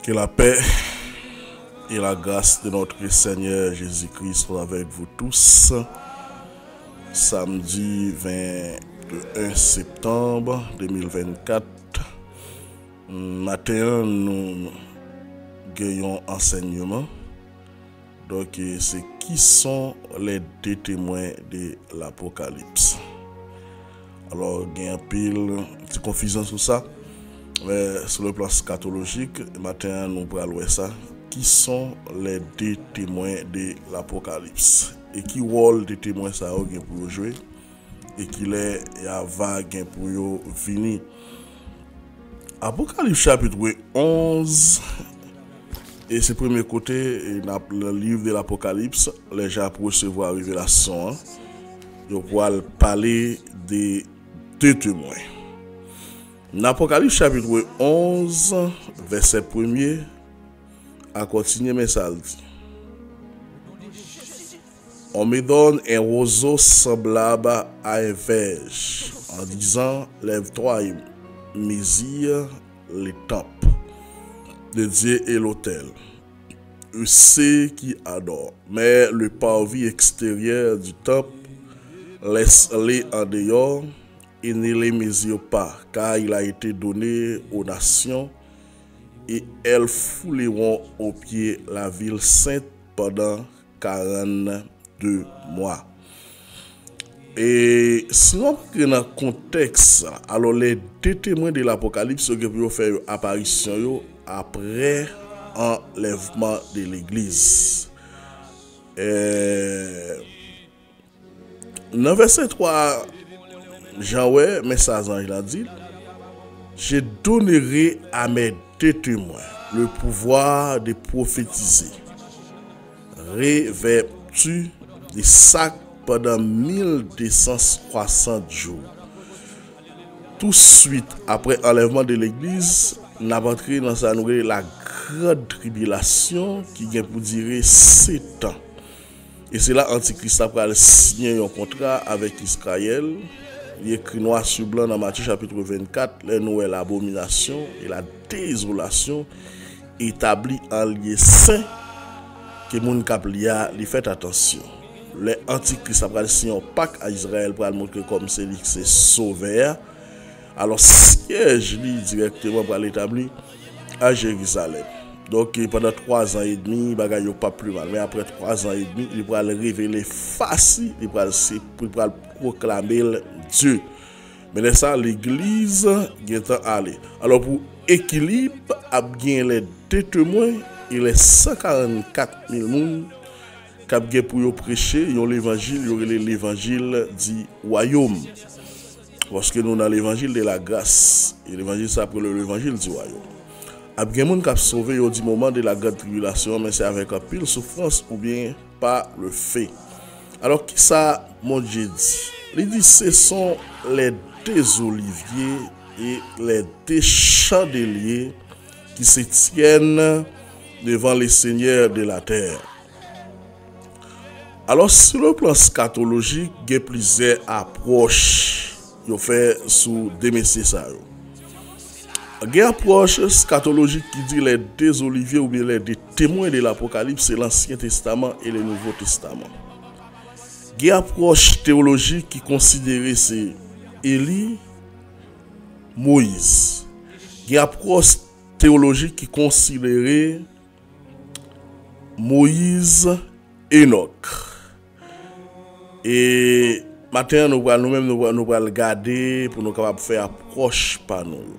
Que la paix et la grâce de notre Seigneur Jésus-Christ soient avec vous tous. Samedi 21 septembre 2024, matin, nous gagnons enseignement. Donc, c'est qui sont les deux témoins de l'Apocalypse. Alors, il y a un pile de confusion sur ça. Mais sur le plan scatologique, matin, nous parlons ça. Qui sont les deux témoins de l'Apocalypse? Et qui rôle des témoins ça pour jouer? Et qui les vague pour venir? Apocalypse chapitre 11. Et c'est premier côté, le livre de l'Apocalypse, les gens pour recevoir la révélation. Ils vont parler des deux témoins. L'Apocalypse chapitre 11, verset 1er, a continué, mais ça dit. On me donne un roseau semblable à un verge, en disant, lève-toi et mesure les temples de Dieu et l'autel. Ceux qui adorent, mais le parvis extérieur du temple, laisse-les en dehors et ne les mesure pas, car il a été donné aux nations et elles fouleront aux pieds la ville sainte pendant 42 mois. Et si on prend dans le contexte, alors les deux témoins de l'Apocalypse qui peuvent faire apparition après enlèvement de l'église. Dans verset 3, Jean, message il a dit, je donnerai à mes deux témoins le pouvoir de prophétiser. Revêtus de sacs pendant 1260 jours. Tout de suite après enlèvement de l'église, n'a entré dans sa nouvelle la grande tribulation qui vient pour durer 7 ans. Et c'est là Antichrist a signé un contrat avec Israël. Il écrit noir sur blanc dans Matthieu chapitre 24, les nouvelles abominations et la désolation établie en lieu saint que moun kap liya li fait attention. Les Antichrist a signé un pacte à Israël pour le montrer comme c'est lui qui c'est sauveur. Alors siège lui directement pour l'établir à Jérusalem. Donc pendant 3 ans et demi, bagaille pas plus mal. Mais après 3 ans et demi, il va le révéler facile, il va proclamer Dieu. Mais ça, l'église est allée. Alors pour équilibre, a bien les deux témoins, il est 144 000 personnes qui ont pour prêcher l'évangile, l'évangile du royaume. Parce que nous avons l'évangile de la grâce. Et l'évangile, c'est après l'évangile du royaume. Il y a des gens qui ont sauvé au moment de la grande tribulation, mais c'est avec un pile souffrance ou bien par le fait. Alors, qui ça, mon Dieu dit? Il dit, ce sont les deux oliviers et les deux chandeliers qui se tiennent devant les seigneurs de la terre. Alors, sur le plan scatologique, il y a plusieurs approches qui ont fait sous des messieurs. Il y a une approche scatologique qui dit les deux oliviers ou bien les deux témoins de l'Apocalypse, c'est l'Ancien Testament et le Nouveau Testament. Il y a une approche théologique qui considère c'est Élie, Moïse. Il y a une approche théologique qui considère Moïse, Enoch. Et maintenant, nous allons regarder pour nous capables faire approche par nous.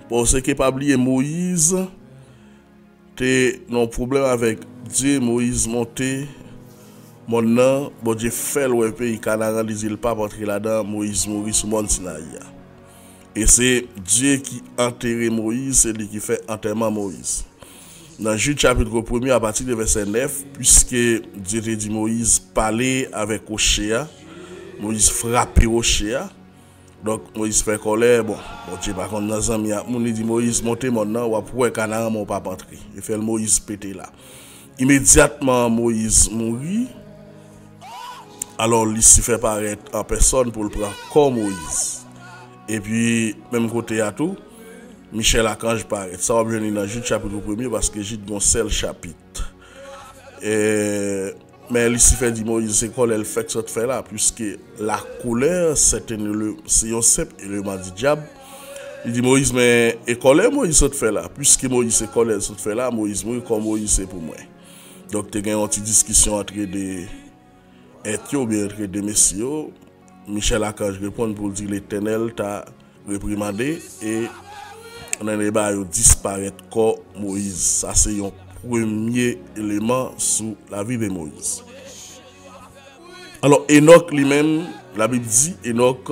Pour ce qui n'est pas oublié, Moïse, tu as un problème avec Dieu. Moïse monté, mon nom, bon Dieu fait le pays Canaan, il pas entrer là-dedans. Moïse mourit sous Mont Sinaï. Et c'est Dieu qui enterre Moïse, c'est lui qui fait enterrement Moïse. Dans Jude chapitre 1 à partir du verset 9, puisque Dieu te dit Moïse parler avec Ochéa, Moïse frappé Ochéa. Donc Moïse fait colère, bon Dieu par contre dans amis mon dit Moïse monter maintenant ou pour Canaan mon pas entrer. Il fait le Moïse péter là. Immédiatement Moïse mourit. Alors il s'y fait paraître en personne pour le prendre comme Moïse. Et puis même côté à tout Michel Archange paraît. Ça va venir dans Jude chapitre 1er parce que Jude est un seul chapitre. Mais Lucifer dit Moïse, c'est quoi elle fait que ça te fait là? Puisque la colère, c'est un simple élément du diable. Il dit Moïse, mais et colère, Moïse, ça te fait là? Puisque Moïse, c'est colère, ça te fait là, Moïse, moi, comme Moïse, c'est pour moi. Donc, tu as une petite discussion entre des êtres ou bien entre des messieurs. Michel Archange répond pour dire l'Éternel t'a réprimandé et on a les bas disparaître comme Moïse. Ça, c'est un premier élément sous la vie de Moïse. Alors, Enoch lui-même, la Bible dit, Enoch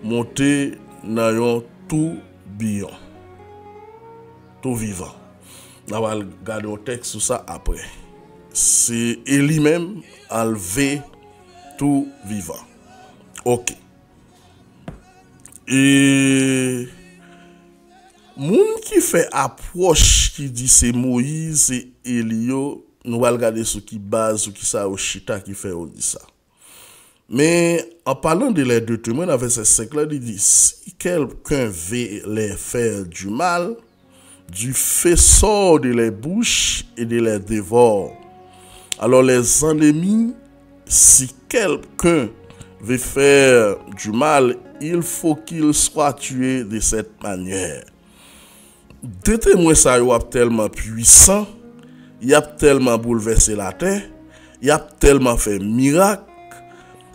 monté dans un tourbillon. Tout vivant. On va regarder un texte sur ça après. C'est lui-même enlevé tout vivant. Ok. Et moun qui fait approche qui dit c'est Moïse et Elio, nous allons regarder ce qui base, ce qui ça au chita qui fait on dit ça. Mais en parlant de les deux témoins, dans verset 5 là, il dit si quelqu'un veut les faire du mal, du feu sort de les bouches et de les dévore. Alors les ennemis, si quelqu'un veut faire du mal, il faut qu'il soit tué de cette manière. Deux témoins ça y a tellement puissant, il a tellement bouleversé la terre, il a tellement fait miracle.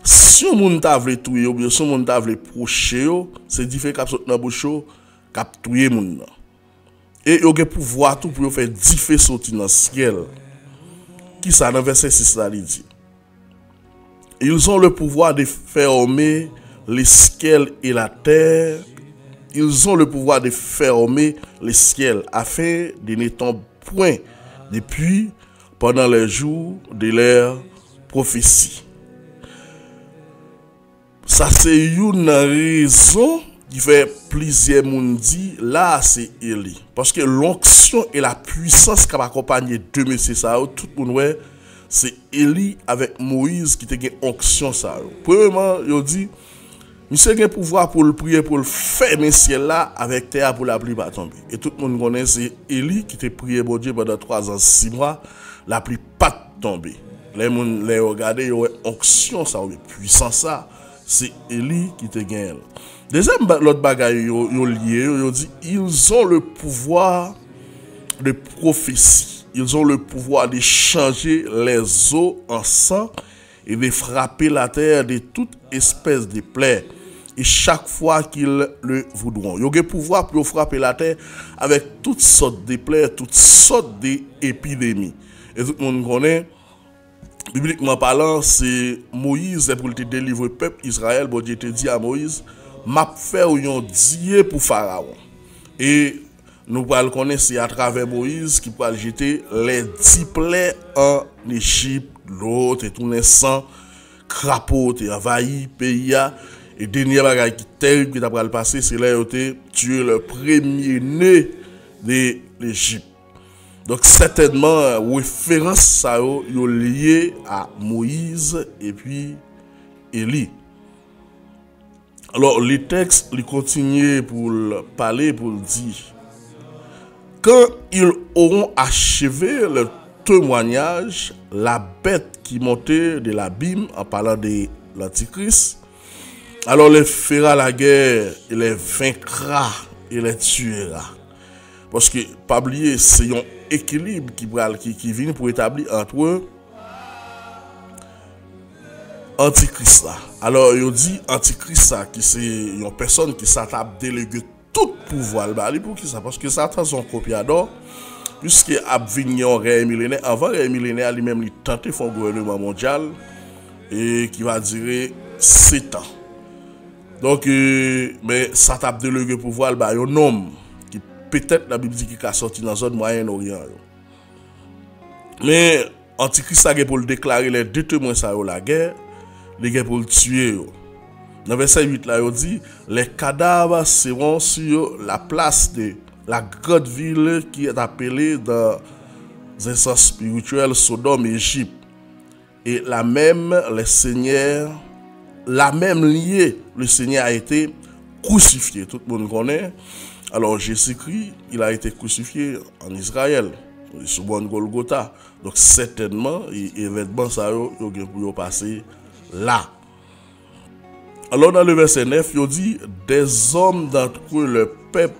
Si on moun ta vle tuer ou bien si on moun ta vle procher, c'est différent cap saute dans bouche cap tuer moun nan. Et il y a pouvoir tout pour faire 10 feux sortir dans le ciel. Qui ça dans verset 6 là dit. Ils ont le pouvoir de fermer les ciels et la terre. Ils ont le pouvoir de fermer les ciels afin de ne tomber point depuis pendant les jours de leur prophétie. Ça c'est une raison qui fait plusieurs moun dit là c'est Élie parce que l'onction et la puissance qui accompagné deux messieurs ça tout le monde ouais c'est Élie avec Moïse qui te gen onction ça. Premièrement, il dit monsieur gen pouvoir pour le prier pour le fermer ciel là avec terre pour la pluie pas tomber. Et tout le monde connaît c'est Élie qui te prié bon Dieu pendant 3 ans 6 mois, la pluie pas tomber. Les moun les regarder yo onction ça ou puissance ça, c'est Élie qui te gagne. Deuxième l'autre bagaille yo lié, yo dit ils ont le pouvoir de prophétie. Ils ont le pouvoir de changer les eaux en sang et de frapper la terre de toute espèce de plaie. Et chaque fois qu'ils le voudront. Ils ont le pouvoir pour frapper la terre avec toutes sortes de plaies, toutes sortes d'épidémies. Et tout le monde connaît, bibliquement parlant, c'est Moïse pour te délivrer le peuple Israël. Bon Dieu te dit à Moïse, m'a fait un Dieu pour Pharaon. Et nous allons connaître c'est à travers Moïse qui peut jeter les 10 plaies en Égypte, l'autre et tout le sang, crapaud, et envahi pays. Et dernier bagage qui terrible qui t'a passé, c'est là où tu tué le premier-né de l'Égypte. Donc certainement référence ça yo lié à Moïse et puis Élie. Alors les textes ils continuent pour parler pour dire quand ils auront achevé le témoignage, la bête qui montait de l'abîme en parlant de l'Antichrist, alors les fera la guerre, il les vaincra, il les tuera. Parce que, pas oublier, c'est un équilibre qui vient pour établir entre eux Antichrist là. Alors, il dit Antichrist là, qui c'est une personne qui s'attaque déléguer tout pouvoir. Pour qui ça? Parce que Satan son copiador, puisque Abvignon règne millénaire, avant règne millénaire, lui-même, il tentait son gouvernement mondial et qui va durer 7 ans. Donc, mais Satan délégué pouvoir, un homme qui peut-être la Bible dit qu'il a sorti dans la zone Moyen-Orient. Mais Antichrist a pour le déclarer les deux témoins ça la guerre, les gars pour le tuer. Dans verset 8 là, il dit les cadavres seront sur la place de la grande ville qui est appelée dans un sens spirituel Sodome et Égypte. Et la même les seigneurs, la même liée, le Seigneur a été crucifié. Tout le monde connaît. Alors Jésus-Christ, il a été crucifié en Israël, sur bon Golgotha. Donc certainement, l'événement ça yo passé là. Alors dans le verset 9, il dit des hommes d'entre eux, le peuple,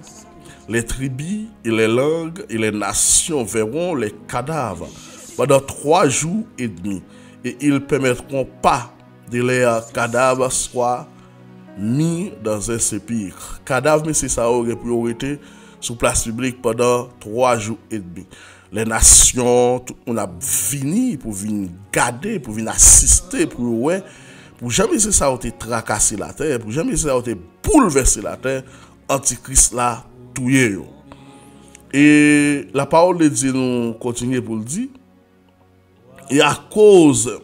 les tribus et les langues et les nations verront les cadavres pendant 3 jours et demi, et ils ne permettront pas de leurs cadavres soient mis dans un sépulcre. Cadavre, mais c'est ça aurait priorité sous place publique pendant 3 jours et demi. Les nations, tout le monde a venu pour venir garder, pour venir assister, pour jamais c'est ça été tracasser la terre, pour jamais c'est ça été bouleverser la terre, Antichrist là touye yo. Et la parole de Dieu nous continue pour le dire. Et à cause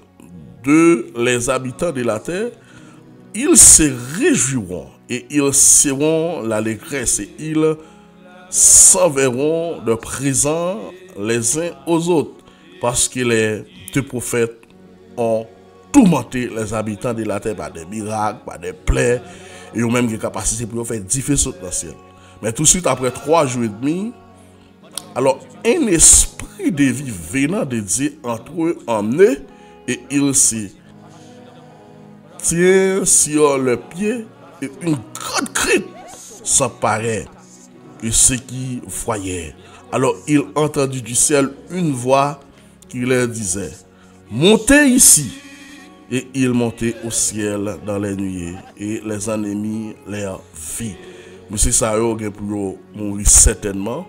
de les habitants de la terre, ils se réjouiront et ils seront l'allégresse et ils s'enverront de présent les uns aux autres, parce que les 2 prophètes ont tourmenté les habitants de la terre par des miracles, par des plaies, et ont même des capacités pour faire 10 feux sauter dans le ciel. Mais tout de suite, après 3 jours et demi, alors un esprit de vie venant de Dieu entre eux en eux, et ils se tient sur le pied, et une grande crainte s'emparait de ceux qui voyaient. Alors ils entendirent du ciel une voix qui leur disait: montez ici. Et ils montaient au ciel dans les nuées, et les ennemis leur virent. Monsieur Sao pour mourir certainement,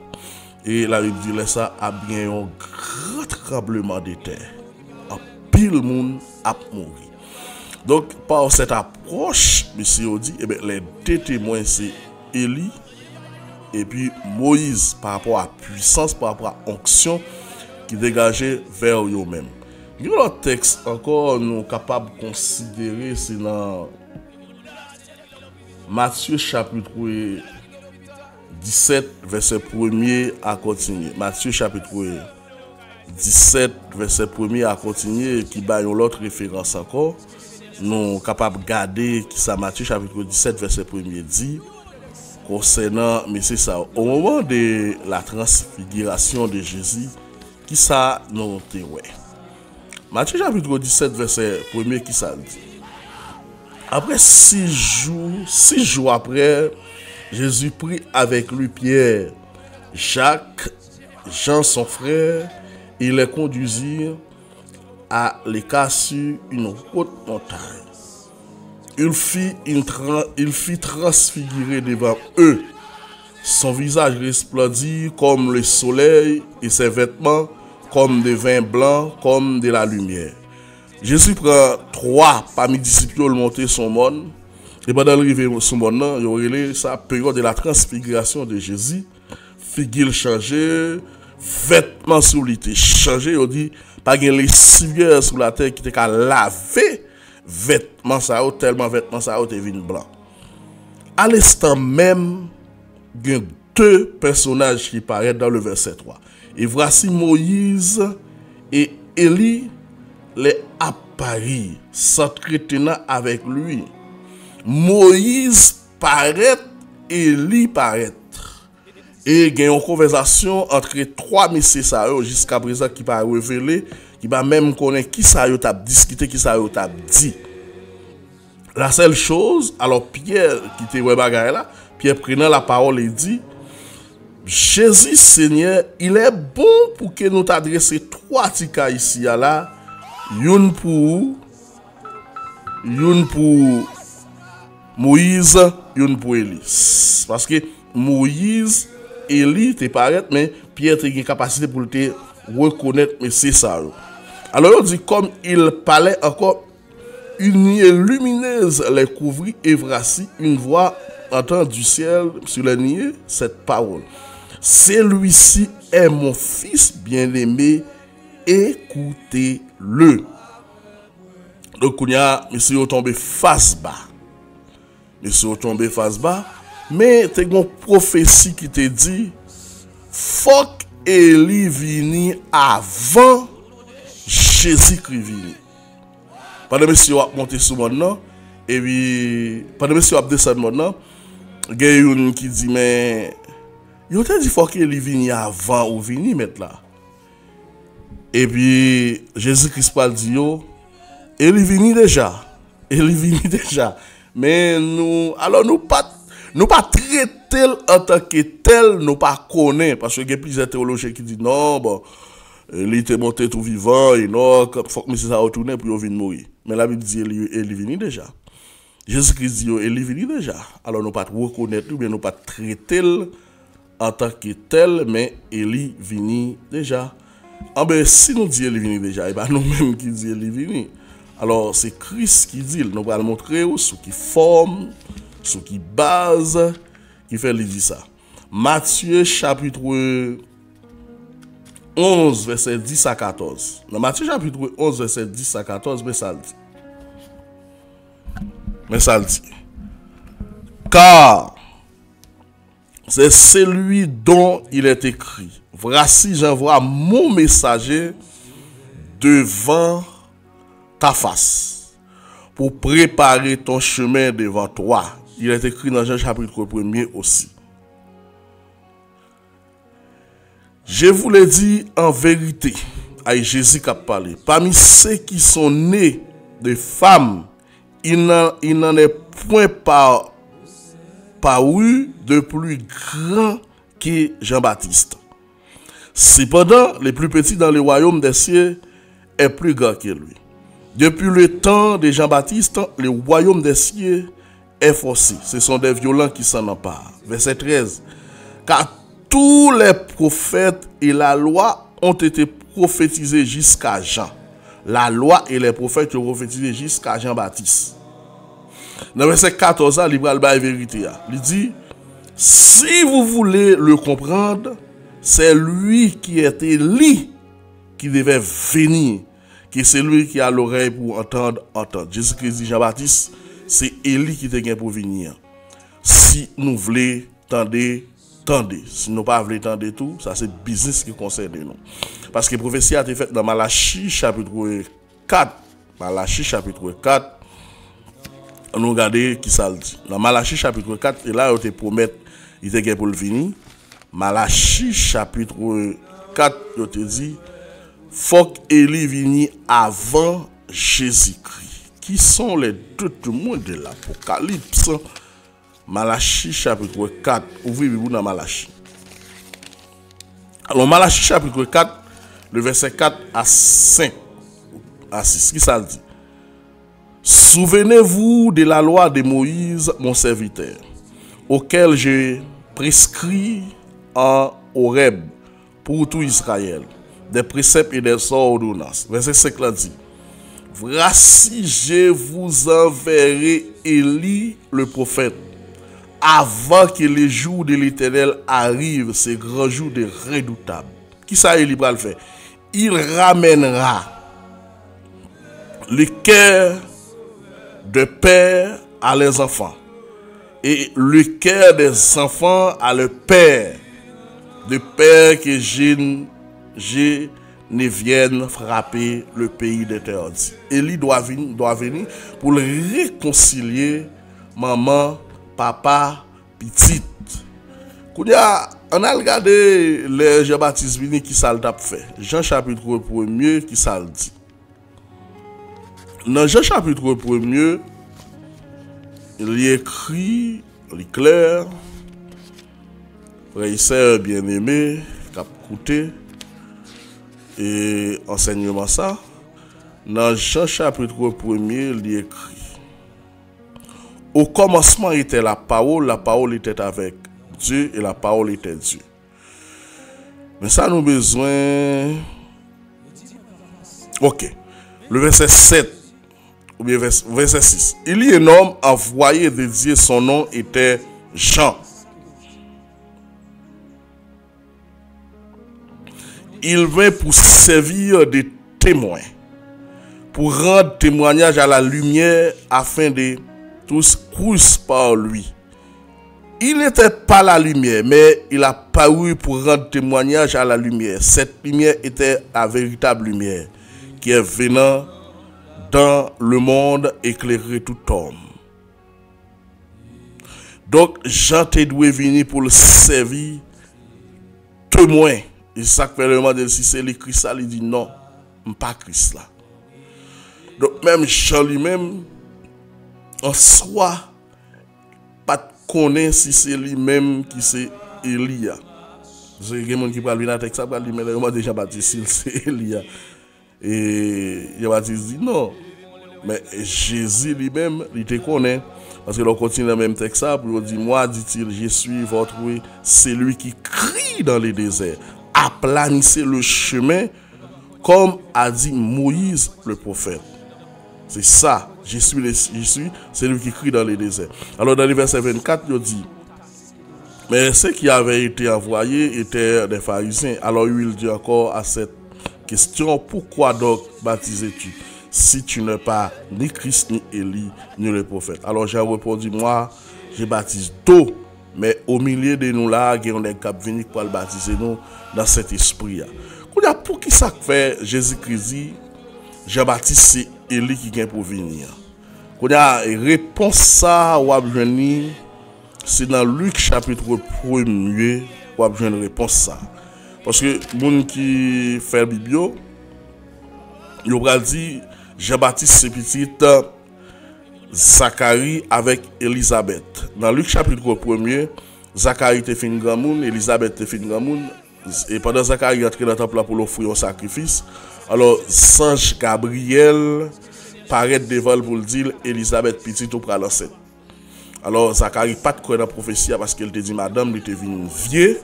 et la Bible dit ça a bien un grand tremblement de terre. Un pile monde a mouru. Donc par cette approche, monsieur dit, les 2 témoins c'est Élie et puis Moïse, par rapport à puissance, par rapport à onction qui dégageait vers eux-mêmes. Il y a un texte encore nous capables de considérer, c'est dans Matthieu chapitre 17 verset 1er à continuer. Matthieu chapitre 17 verset 1er à continuer, qui bat une autre référence encore. Nous capables de garder qui ça Matthieu chapitre 17 verset 1er dit concernant, mais c'est ça, au moment de la transfiguration de Jésus, qui ça nous ouais. Matthieu chapitre 17 verset 1er qui ça dit. Après 6 jours après, Jésus prit avec lui Pierre, Jacques, Jean son frère, et les conduisit à l'écart sur une haute montagne. Il fit transfigurer devant eux. Son visage resplendit comme le soleil et ses vêtements comme des vins blancs, comme de la lumière. Jésus prend 3 parmi les disciples, le monter son monde. Et pendant l'arrivée sur mon nom, il y a sa période de la transfiguration de Jésus. Figure changée, vêtements sur lui changé. Il dit, pas de lessivière sur la terre qui était qu'à laver vêtements ça tellement vêtements ça devient blanc. À l'instant même, il y a 2 personnages qui paraissent dans le verset 3. Et voici Moïse et Élie les apparus, s'entretenant avec lui. Moïse paraît, Élie paraît. Et il y a une conversation entre 3 messieurs jusqu'à présent qui va révéler, qui va même connaître qui ça a discuté, qui ça a dit. La seule chose, alors Pierre, qui était là, Pierre prenant la parole et dit: Jésus Seigneur, il est bon pour que nous t'adressions 3 tika ici là, une pour Moïse, une pour Élie. Parce que Moïse, Élie te paraît, mais Pierre a une capacité pour te reconnaître, mais c'est ça. Alors on dit, comme il parlait encore, une nuée lumineuse les couvrit et voici une voix entend du ciel sur la nuée cette parole: celui-ci est mon fils bien-aimé, écoutez-le. Donc, il y a monsieur tombé face bas. Monsieur tombé face bas. Mais tu as une prophétie qui te dit: faut qu'Élie vienne avant Jésus-Christ vini. Pendant que monsieur a monté sur mon nom, et puis, pendant que monsieur a descendu mon nom, il y a une qui dit: mais Yo te dit faut qu'il vini avant ou vini mettre là. Et puis Jésus-Christ parle dit yo, il vini déjà. Il vini déjà. Mais nous pas traiter en tant que tel, nous pas connaître parce que il y a plusieurs théologiens qui disent non bon il était monté tout vivant et non faut que monsieur ça retourner pour venir mourir. Mais la Bible dit il vini déjà. Jésus-Christ dit il vini déjà. Alors nous pas reconnaître ou bien nous pas traiter en tant que tel mais il vini déjà. Ah ben si nous disons il vini déjà, et ben nous-mêmes qui disons il vini. Alors c'est Christ qui dit, nous allons montrer ce qui forme, ce qui base, qui fait lui dire ça. Matthieu chapitre 11 verset 10 à 14. Dans Matthieu chapitre 11 verset 10 à 14, mais ça le dit. Mais ça le dit. Car c'est celui dont il est écrit. Voici, j'envoie mon messager devant ta face pour préparer ton chemin devant toi. Il est écrit dans Jean chapitre 1er aussi. Je vous l'ai dit en vérité, à Jésus qui a parlé, parmi ceux qui sont nés de femmes, il n'en est point paru de plus grand que Jean-Baptiste. Cependant, les plus petits dans le royaume des cieux est plus grand que lui. Depuis le temps de Jean-Baptiste, le royaume des cieux est forcé. Ce sont des violents qui s'en emparent. Verset 13. Car tous les prophètes et la loi ont été prophétisés jusqu'à Jean. La loi et les prophètes ont prophétisé jusqu'à Jean-Baptiste. Dans verset 14, il va la vérité. Il dit, si vous voulez le comprendre, c'est lui qui est Élie qui devait venir, qui est celui qui a l'oreille pour entendre. Jésus-Christ dit Jean-Baptiste, c'est Élie qui te pour venir. Si nous voulons tendez. Si nous pas voulons tendre tout, ça c'est business qui concerne nous. Parce que la prophétie a été faite dans Malachie chapitre 4. Malachie chapitre 4. Nous regardons qui ça le dit. Dans Malachie chapitre 4, et là, il te promet, il était pour le venir. Malachie chapitre 4, il te dit, faut qu'Élie vienne avant Jésus-Christ. Qui sont les deux témoins de l'Apocalypse? Malachie chapitre 4. Ouvrez-vous dans Malachie. Alors, Malachie chapitre 4, le verset 4 à 5. À 6. Qui ça dit? Souvenez-vous de la loi de Moïse, mon serviteur, auquel j'ai prescrit en Horeb pour tout Israël, des préceptes et des ordonnances. Verset 5 là dit, voici, je vous enverrai Élie le prophète, avant que les jours de l'Éternel arrivent, ces grands jours de redoutables. Qui ça Élie va le faire? Il ramènera le cœur de père à les enfants et le cœur des enfants à le père, de père que je ne vienne frapper le pays des terres. Élie doit venir pour le réconcilier maman, papa, petite. On a regardé les Jean-Baptiste Vini qui ça le fait. Jean chapitre 1er qui ça le dit. Dans Jean chapitre 1er, il est écrit, il est clair, frères et sœurs bien-aimés, qui ont écouté et enseignement ça. Dans Jean chapitre 1er, il est écrit, au commencement était la parole était avec Dieu et la parole était Dieu. Mais ça nous besoin. Ok. Le verset 7 ou bien verset 6. Il y a un homme envoyé de Dieu, son nom était Jean. Il vint pour servir de témoin, pour rendre témoignage à la lumière afin de tous croissent par lui. Il n'était pas la lumière, mais il a paru pour rendre témoignage à la lumière. Cette lumière était la véritable lumière qui est venant dans le monde éclairer tout homme. Donc, Jean te doit venir pour le servir témoin. Et ça fait le demande si c'est le Christ là, il dit non, pas Christ là. Donc même Jean lui-même, en soi, pas connaît si c'est lui-même qui c'est Elia. C'est quelqu'un qui parle dans le texte, ça parle mais le déjà Baptiste c'est Elia. Et Jean-Baptiste dit non. Mais Jésus lui-même, il te connaît. Parce que l'on continue dans le même texte, pour dire, moi, dit-il, je suis votre oui, c'est lui qui crie dans les déserts. Aplanissez le chemin, comme a dit Moïse le prophète. C'est ça, je suis, c'est lui qui crie dans les déserts. Alors dans le verset 24, il dit, mais ceux qui avaient été envoyés étaient des pharisiens. Alors il dit encore à cette question, pourquoi donc baptisais-tu si tu n'es pas ni Christ, ni Élie, ni le prophète? Alors j'ai répondu, moi, je baptise d'eau, mais au milieu de nous là, il y a des cap venus pour le baptiser nous dans cet esprit. Pour qui ça fait Jésus-Christ dit, Jean-Baptiste, c'est Élie qui vient pour venir? Quand il y a réponse ça, c'est dans Luc chapitre 1er, on a besoin de réponse ça. Parce que les gens qui fait le Bible, ils ont dit Jean-Baptiste c'est petit Zacharie avec Élisabeth. Dans Luc chapitre 1er, Zacharie était fin grand monde, Élisabeth était fin grand monde. Et pendant Zacharie entré dans le temple pour l'offrir un sacrifice, alors Sange Gabriel paraît devant pour le dire Élisabeth petite ou pral enceinte. Alors Zacharie pas de croire dans la prophétie parce qu'elle te dit madame, il était venu vieux.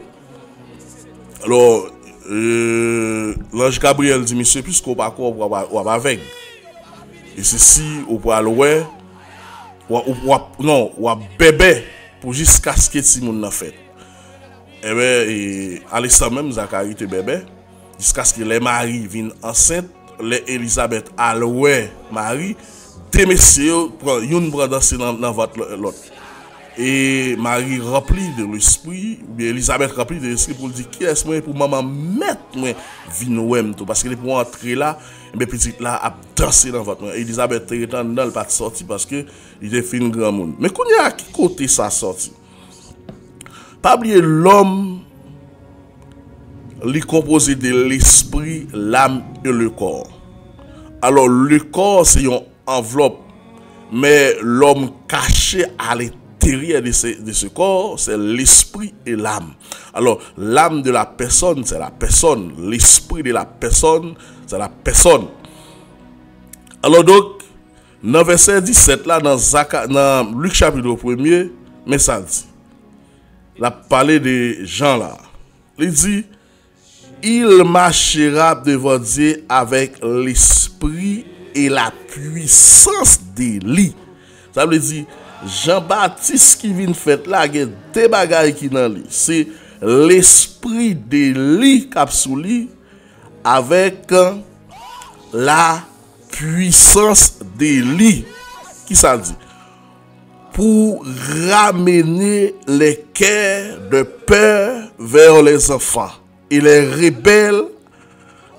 Alors l'ange Gabriel dit monsieur puisqu'on pas quoi ou avec. Et ceci au poil ouais ou bébé pour jusqu'à ce que Simon n'a fait. Et bien, à l'instant même, Zacharie était bébé, jusqu'à ce que les maris viennent enceintes, les Élisabeth alloué Marie, deux messieurs, une prend danser dans votre l'autre. Et Marie remplie de l'esprit, bien Élisabeth remplie de l'esprit pour dire qui est-ce moi pour maman mettre moi vin tout parce que pour entrer là, mes petites là a danser dans votre main. Élisabeth était dans le pas sorti parce que il était fin grand monde. Mais qu'on y a qui côté ça sorti? Pas oublier l'homme, il est composé de l'esprit, l'âme et le corps. Alors le corps c'est une enveloppe, mais l'homme caché à l'intérieur de ce corps, c'est l'esprit et l'âme. Alors l'âme de la personne, c'est la personne. L'esprit de la personne, c'est la personne. Alors donc, dans verset 17 là, dans Luc chapitre 1er, mais ça dit. La parler des gens là. Il dit, il marchera devant Dieu avec l'esprit et la puissance d'Élie. Ça veut dire, Jean-Baptiste qui vient faire là, il y a des bagailles qui dans lui. C'est l'esprit d'Élie capsouli avec la puissance d'Élie. Qui ça dit? Pour ramener les cœurs de père vers les enfants et les rebelles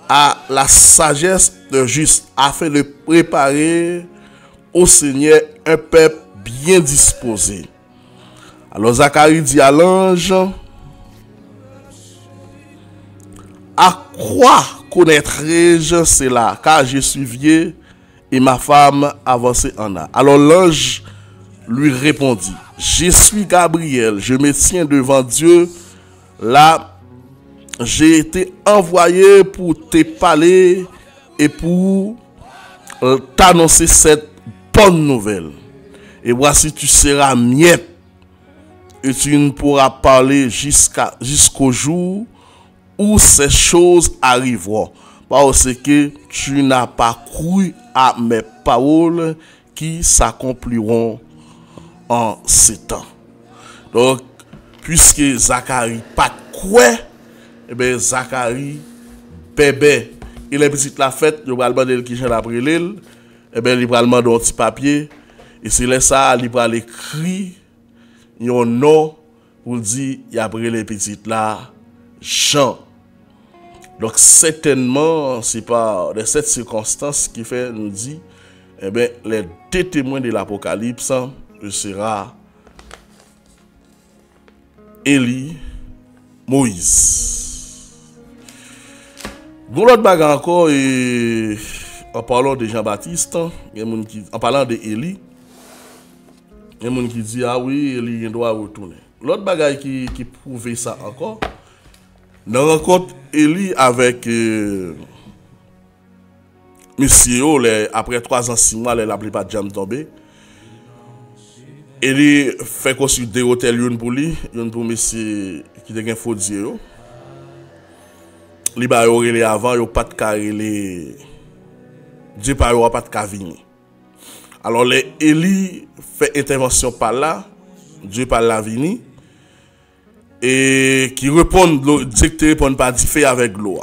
à la sagesse de juste, afin de préparer au Seigneur un peuple bien disposé. Alors Zacharie dit à l'ange, à quoi connaîtrai-je cela, car je suis vieux et ma femme avancée en âge. Alors l'ange lui répondit, je suis Gabriel, je me tiens devant Dieu, là j'ai été envoyé pour te parler et pour t'annoncer cette bonne nouvelle. Et voici tu seras miette et tu ne pourras parler jusqu'au jour où ces choses arriveront, parce que tu n'as pas cru à mes paroles qui s'accompliront en ces temps. Donc, puisque Zacharie pas quoi, et bien Zacharie bébé, il est petit la fête, il va demander qui j'ai après l'île, et bien il va demander un petit papier, et c'est là ça, il va écrire un nom pour dire il a après les petites là Jean. Donc certainement c'est pas de cette circonstance qui fait nous dit, eh bien les deux témoins de l'Apocalypse sera Élie, Moïse. Bon, l'autre bagarre encore, et en parlant de Jean-Baptiste, en parlant de Élie, il y a des gens qui disent ah oui, Élie doit retourner. L'autre bagaille qui prouve ça encore, dans la rencontre Élie avec monsieur, après 3 ans, 6 mois, la plupart de jam tombé. Élie fait construire 2 hôtels, une pour lui, une pour monsieur qui a un faux Dieu. Li ba yo relé avant, yo pas de carré Dieu pas yo pas de cavini. Alors les Élie fait intervention par là, Dieu par la vini et qui répond Dieu qui répond pas dit fait avec l'eau.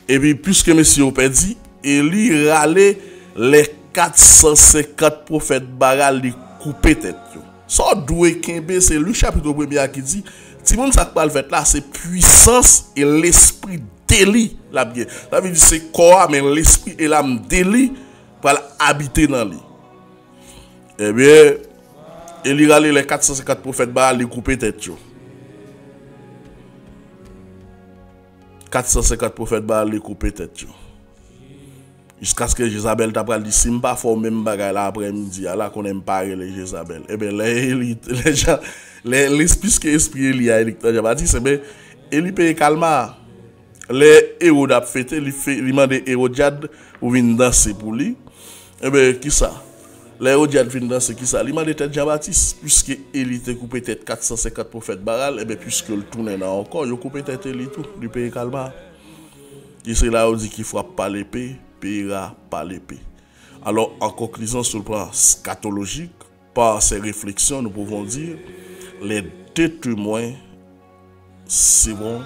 Et puis puisque monsieur a perdu, Élie râlé les 450 prophètes baral li couper tête yo. Ça doué kembe c'est le chapitre 1er qui dit si moun ça pas le fait là c'est puissance et l'esprit d'Élie la bien. Ça veut dire c'est corps mais l'esprit et l'âme d'Élie pour habiter dans lui. Eh bien Élie râlé les 450 prophètes baral li couper tête yo. 450 prophètes baral li couper tête yo. Jusqu'à ce que Jézabel t'a dit si m'pas fort même bagaille là après-midi là qu'on aime pas les Jézabel. Eh bien les gens l'esprit que esprit Élie a électeur Jean-Baptiste mais Élie paye calma. Les héros d'a fêté il mande Hérodiade ou vinn danser pour lui. Eh bien qui ça? Les Hérodiade vinn danser qui ça? Il mande tête Jean-Baptiste puisque Élie te coupé tête 450 prophètes baral eh bien puisque le tourne là encore, il coupé tête Élie tout, il paye calma. Il c'est là où dit qu'il frappe pas l'épée payera par l'épée. Alors, en conclusion sur le plan scatologique, par ces réflexions, nous pouvons dire les 2 témoins seront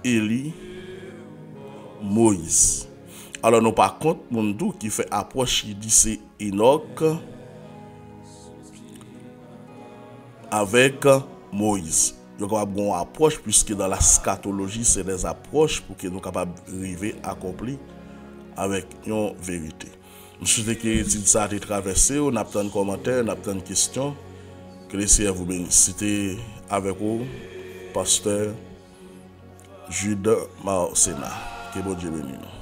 Élie, Moïse. Alors, nous par contre, mon qui fait approche, qui dit c'est Enoch avec Moïse. Il y a une approche, puisque dans la scatologie, c'est des approches pour que nous soyons capables d'arriver à accomplir avec une vérité. Je souhaite que l'étude ça a été traversée, on a plein de commentaires, on a plein de questions. Que le Seigneur vous bénisse. C'était avec vous, pasteur Jude Marsena. Que bon Dieu bénisse.